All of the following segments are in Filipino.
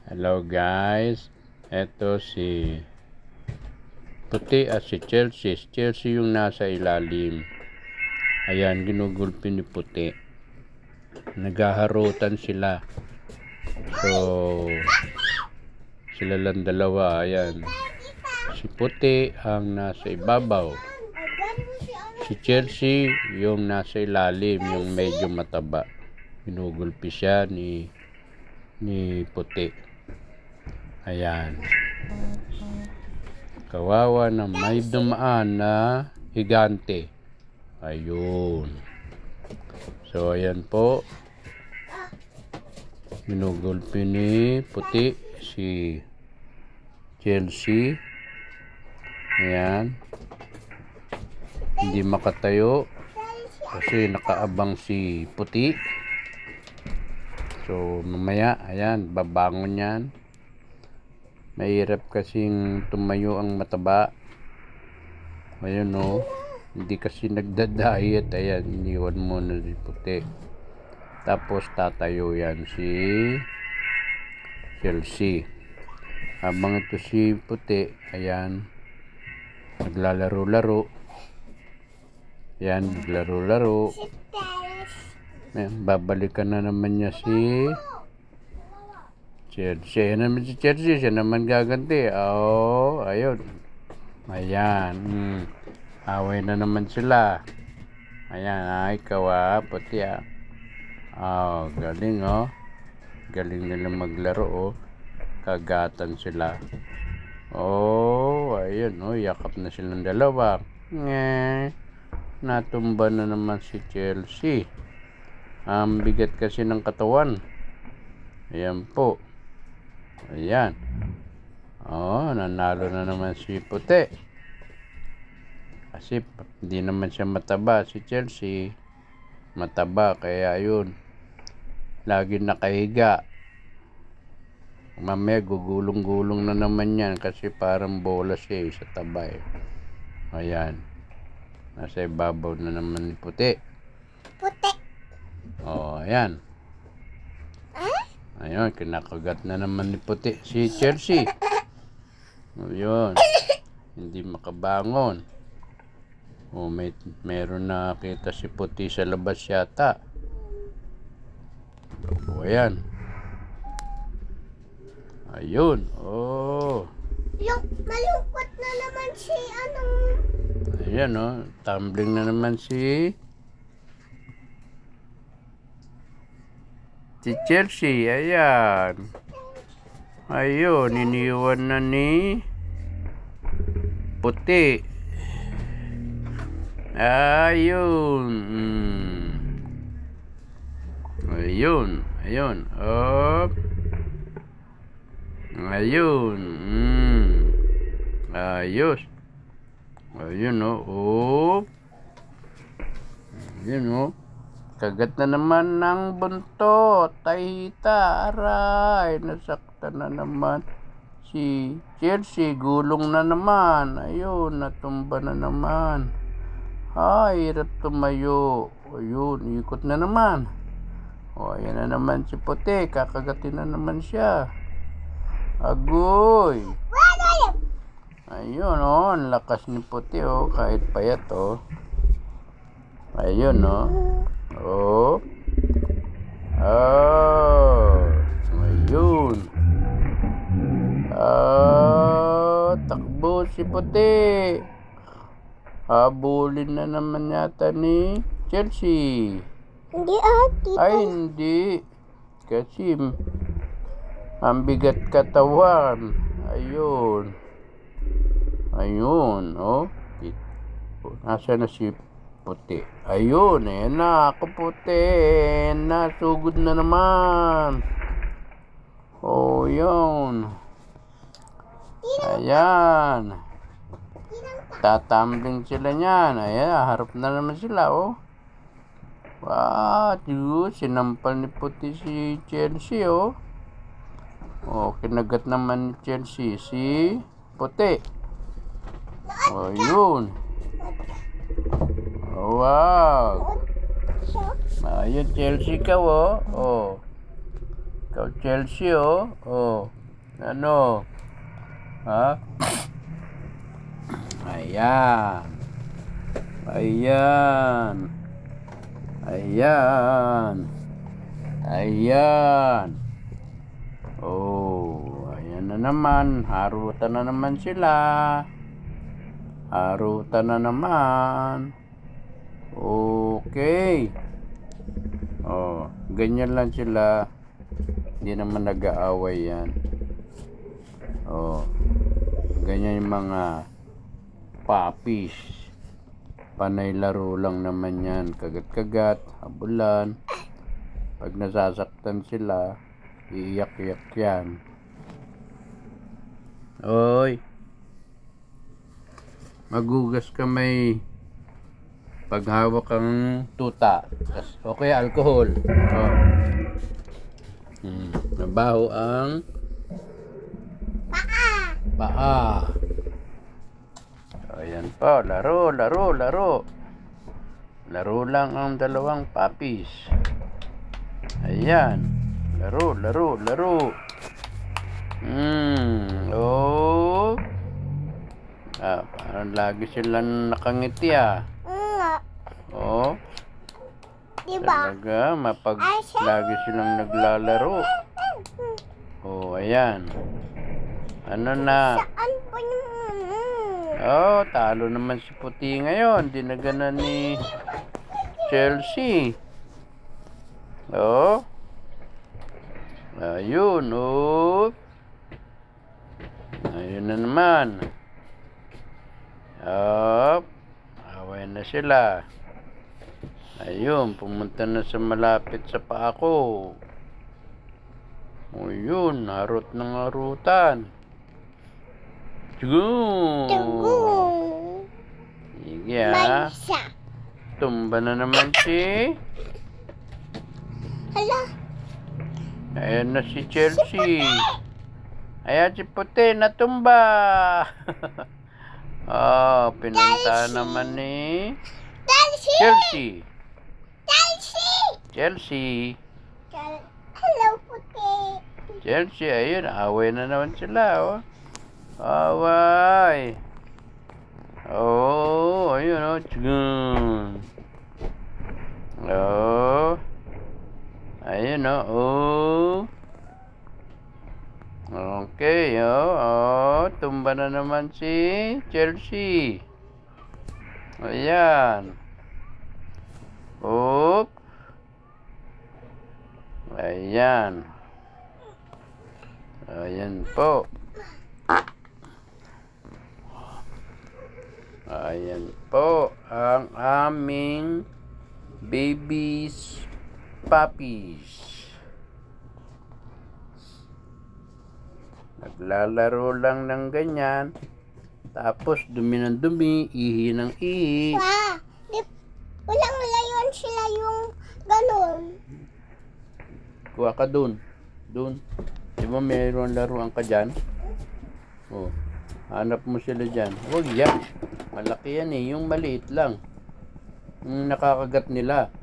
Hello guys, eto si Puti at si Chelsea. Si Chelsea yung nasa ilalim. Ayan, ginugulpi ni Puti. Naghaharutan sila. So, sila lang dalawa. Ayan. Si Puti ang nasa ibabaw. Si Chelsea yung nasa ilalim, yung medyo mataba. Ginugulpi siya ni Puti. Ayan. Kawawa na may dumaan na higante. Ayun. So, ayan po. Minugulpi ni Puti si Chelsea. Ayan. Hindi makatayo kasi nakaabang si Puti. So, mamaya, ayan, babangon yan. Mahirap kasing tumayo ang mataba. Ayun o. Hindi kasi nagda-diet. Ayan, iniwan muna si Puti. Tapos tatayo yan si Chelsea. Habang ito si Puti, ayan, naglalaro-laro. Ayan, naglaro-laro. Ayan, babalikan na naman niya si Chelsea. Ayan naman si Chelsea. Siya naman gaganti. Oo, ayun. Ayan. Away na naman sila. Ayan, ay ikaw Puti Oh, galing Galing nila maglaro Kagatan sila. Oh, ayun yakap na silang dalawa. Natumba na naman si Chelsea. Ang bigat kasi ng katawan. Ayan po. Ayan. Nanalo na naman si Puti. Kasi hindi naman siya mataba. Si Chelsea mataba, kaya ayun, lagi nakahiga. Mamaya gugulong-gulong na naman yan kasi parang bola siya sa taba Ayan. Nasa ibabaw na naman ni Puti. Ayan. Ayun, kinakagat na naman ni Puti si Chelsea. Ayun. Hindi makabangon. Meron na kita si Puti sa labas yata. Ayan. Ayun. Yung malungkot na naman si Ayan tumbling na naman si Chelsea. Ayan. Ayun, iniwan na ni Puti. Ayun. Ayun. Ayun. Ayun. Ayos. Ayun Ayun Kagat na naman ng buntot. Tahita. Aray. Nasaktan na naman si Chelsea. Gulong na naman. Ayun. Natumba na naman. Hirap tumayo. Ayun. Ikot na naman. Ayan na naman si Puti. Kakagatin na naman siya. Agoy. Ayun ang lakas ni Puti kahit payat Ayun Ayun. Takbo si Puti. Habulin na naman yata ni Chelsea. Hindi tito. Ay, hindi. Kasi ang bigat katawan. Ayun. Ayun, Nasaan na si Puti? Ayun, ako Puti. Nasugod na naman. Yun. Ayan. Tatambling sila niyan. Ayan, harap na naman sila, sinampal ni Puti si Chelsea, kinagat naman ni Chelsea si Puti. Yun. Wow. Ayun, Chelsea ka, Ikaw, Chelsea, oh. Oh. Ano? Ha? Ayan. Ayan. Ayan. Ayan. Oh, ayan na naman. Harutan na naman sila. Harutan na naman. Okay. Oh, ganyan lang sila. Hindi naman nag-aaway yan. Oh, ganyan yung mga puppies. Panay laro lang naman yan. Kagat-kagat, habulan. Pag nasasaktan sila, iiyak-iyak yan. Oy, magugas kamay pag hawak ang tuta. Okay, alcohol. Oh. Nabaho ang paa. Ayan po, laro. Laro lang ang dalawang puppies. Ayan. Laro. Oh. Parang lagi silang nakangiti ah. Oh. Diba? Talaga, lagi silang naglalaro. Oh, ayan. Ano na? Saan po yung... Oh, talo naman si Puti ngayon. Dinaganan ni Chelsea. Oh. Ayun, oh. Ayun na naman. Oh. Away na sila. Ayun, pumunta na sa malapit sa paa ko. O yun, harot ng harutan. Tugong! Sige ah. Mansa. Tumba na naman si... Hala. Ayan na si Chelsea. Ayan si Puti, natumba. Oh, pinunta naman ni Chelsea. Chelsea. Hello, Puti. Chelsea, ayun, away na naman sila, oh. Away. Oh, ayun, oh. Tsugun. Oh. Ayun, oh. Okay, oh. Tumba na naman si Chelsea. Ayan. Oop. Ayan. Ayan po. Ayan po ang aming babies puppies. Naglalaro lang ng ganyan. Tapos dumi ng dumi, ihi ng ihi. Walang layon sila yung ganun. Kuha ka dun. Di ba mayroon laruan ka dyan? Oh, hanap mo sila dyan. Huwag yan. Malaki yan eh. Yung maliit lang. Yung nakakagat nila.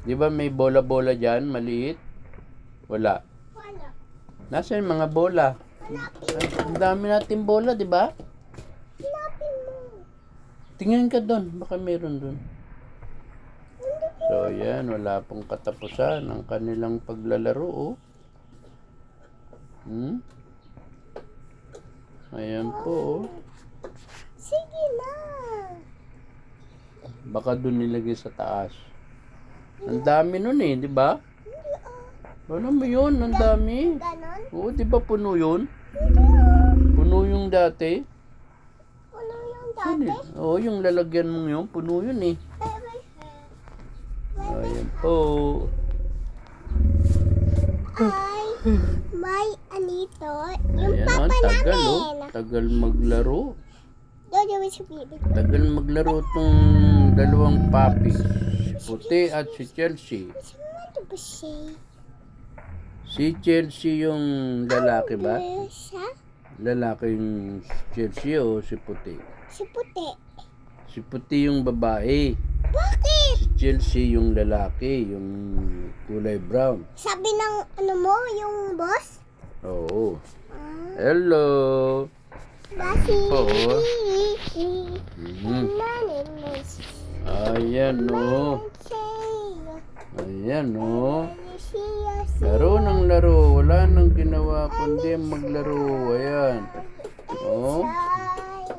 Di ba may bola-bola dyan? Maliit? Wala. Nasaan yung mga bola? Ay, ang dami natin bola, di ba? Hanapin mo. Tingnan ka doon. Baka meron doon. So, yan. Wala pong katapusan ang kanilang paglalaro, oh. Ayan po, oh. Sige na. Baka doon nilagay sa taas. Ang dami nun eh, di ba? Ano mo yun? Ang dami. Ganon? Oo, di ba puno yun? Puno yung dati. Ano yung dati? Oo, yung lalagyan mo yun, puno yun eh. Ayan po. Ay, may anito. Yung Ayan, papa tagal namin. oh. Tagal maglaro. Dodo sa bibig. Tagal maglaro tong dalawang puppies. Si Puti at si Chelsea. Ano ba siya? Si Chelsea yung lalaki ba? Siya? Lalaki yung Chelsea o si Puti? Si Puti. Si Puti yung babae. Bakit? Chelsea yung lalaki, yung kulay brown. Sabi ng ano mo, yung boss? Oo. Ah, Hello. Basi. Oo. Mhm. Ayan o. Ayan o. Laro ng laro. Wala nang ginawa kundi maglaro. Ayan. Oh.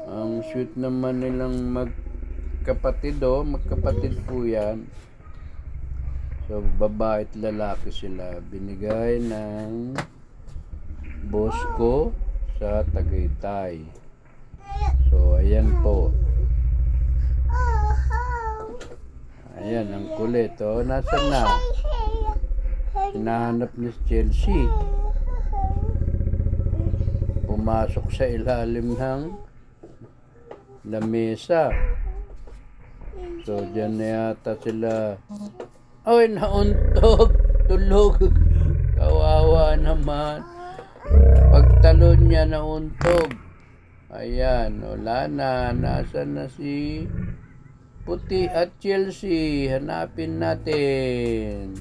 Ang sweet naman nilang magkapatid o. Magkapatid po yan. So, babae at lalaki sila. Binigay ng boss ko sa Tagaytay. So, ayan po. Ayan, ang kulit. O, nasan na? Hinahanap ni Chelsea. Pumasok sa ilalim ng lamesa. So, dyan na yata sila. Ay, nauntog. Tulog. Kawawa naman. Pagtalon niya, nauntog. Ayan, wala na. Nasaan na si Puti at Chelsea? Hanapin natin.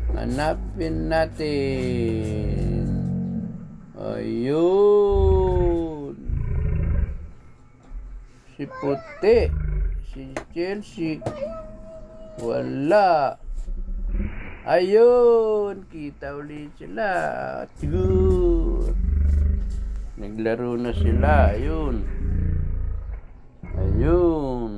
Hanapin natin. Ayun. Si Puti. Si Chelsea. Wala. Ayun. Kita ulit sila. Good. Naglaro na sila. Ayun. Ayun.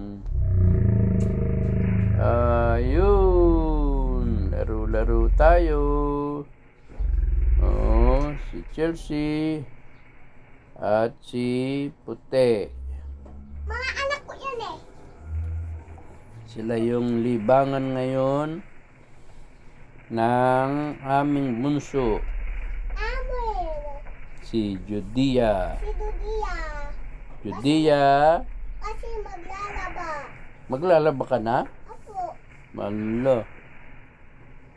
Ayun. Laro-laro tayo. Oh, si Chelsea at si Puti. Mga anak ko yan eh. Sila yung libangan ngayon ng aming bunso, Amoy. si Judia. Si Dudia. Judia, Kasi maglalaba. maglalaba ka na? Ako. Malo.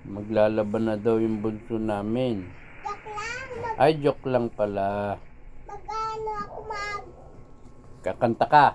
Maglalaba na daw yung bunso namin. Yak lang. Ay, joke lang pala. Mag-ano ako Kakanta ka.